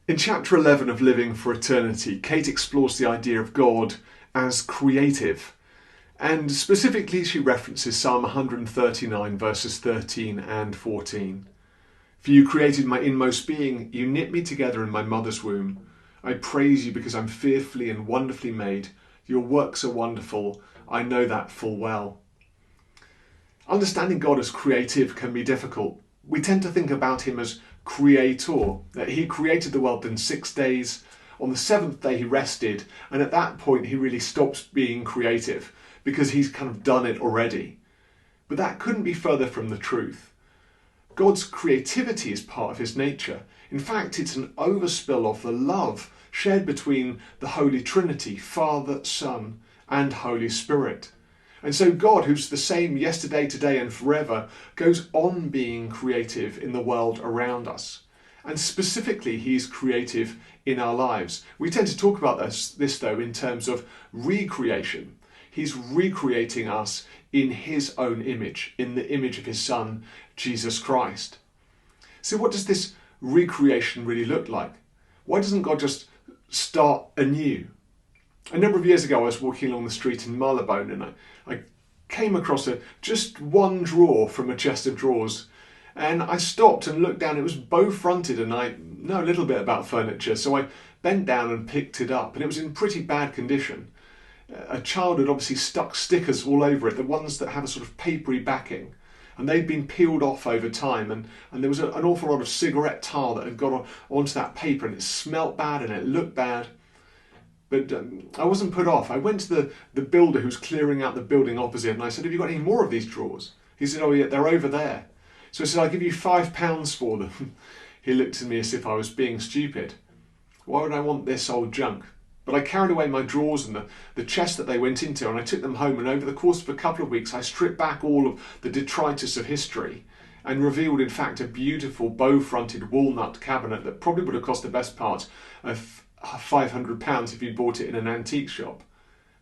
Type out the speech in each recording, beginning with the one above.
In chapter 11 of Living for Eternity, Kate explores the idea of God as creative. And specifically, she references Psalm 139, verses 13 and 14. For you created my inmost being, you knit me together in my mother's womb. I praise you because I'm fearfully and wonderfully made. Your works are wonderful, I know that full well. Understanding God as creative can be difficult. We tend to think about him as creator, that he created the world in 6 days. On the seventh day he rested, and at that point he really stops being creative because he's kind of done it already. But that couldn't be further from the truth. God's creativity is part of his nature. In fact, it's an overspill of the love shared between the Holy Trinity, Father, Son, and Holy Spirit. And so God, who's the same yesterday, today, and forever, goes on being creative in the world around us. And specifically, he's creative in our lives. We tend to talk about this though, in terms of recreation. He's recreating us in his own image, in the image of his Son, Jesus Christ. So what does this recreation really look like? Why doesn't God just start anew? A number of years ago, I was walking along the street in Marylebone and I came across just one drawer from a chest of drawers. And I stopped and looked down. It was bow-fronted and I know a little bit about furniture. So I bent down and picked it up and it was in pretty bad condition. A child had obviously stuck stickers all over it, the ones that have a sort of papery backing. And they'd been peeled off over time and there was an awful lot of cigarette tar that had got onto that paper and it smelt bad and it looked bad. But I wasn't put off. I went to the builder who was clearing out the building opposite and I said, have you got any more of these drawers? He said, oh yeah, they're over there. So I said, I'll give you £5 for them. He looked at me as if I was being stupid. Why would I want this old junk? But I carried away my drawers and the chest that they went into and I took them home, and over the course of a couple of weeks I stripped back all of the detritus of history and revealed in fact a beautiful bow-fronted walnut cabinet that probably would have cost the best part of £500 if you'd bought it in an antique shop.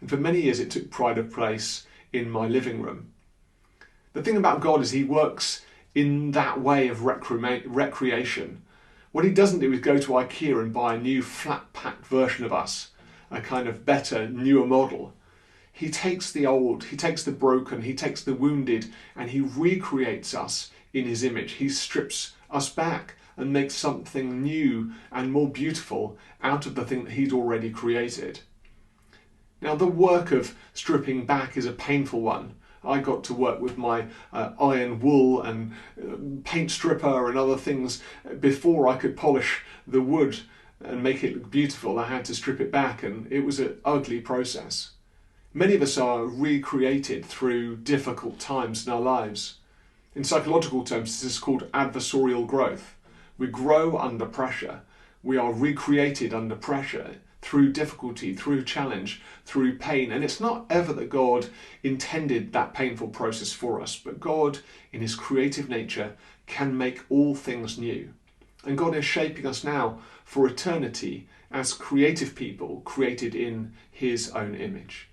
And for many years it took pride of place in my living room. The thing about God is he works in that way of recreation. What he doesn't do is go to IKEA and buy a new flat-packed version of us, a kind of better, newer model. He takes the old, he takes the broken, he takes the wounded, and he recreates us in his image. He strips us back and makes something new and more beautiful out of the thing that he'd already created. Now, the work of stripping back is a painful one. I got to work with my iron wool and paint stripper and other things before I could polish the wood and make it look beautiful. I had to strip it back and it was an ugly process. Many of us are recreated through difficult times in our lives. In psychological terms, this is called adversarial growth. We grow under pressure. We are recreated under pressure through difficulty, through challenge, through pain. And it's not ever that God intended that painful process for us, but God, in his creative nature, can make all things new. And God is shaping us now for eternity as creative people created in his own image.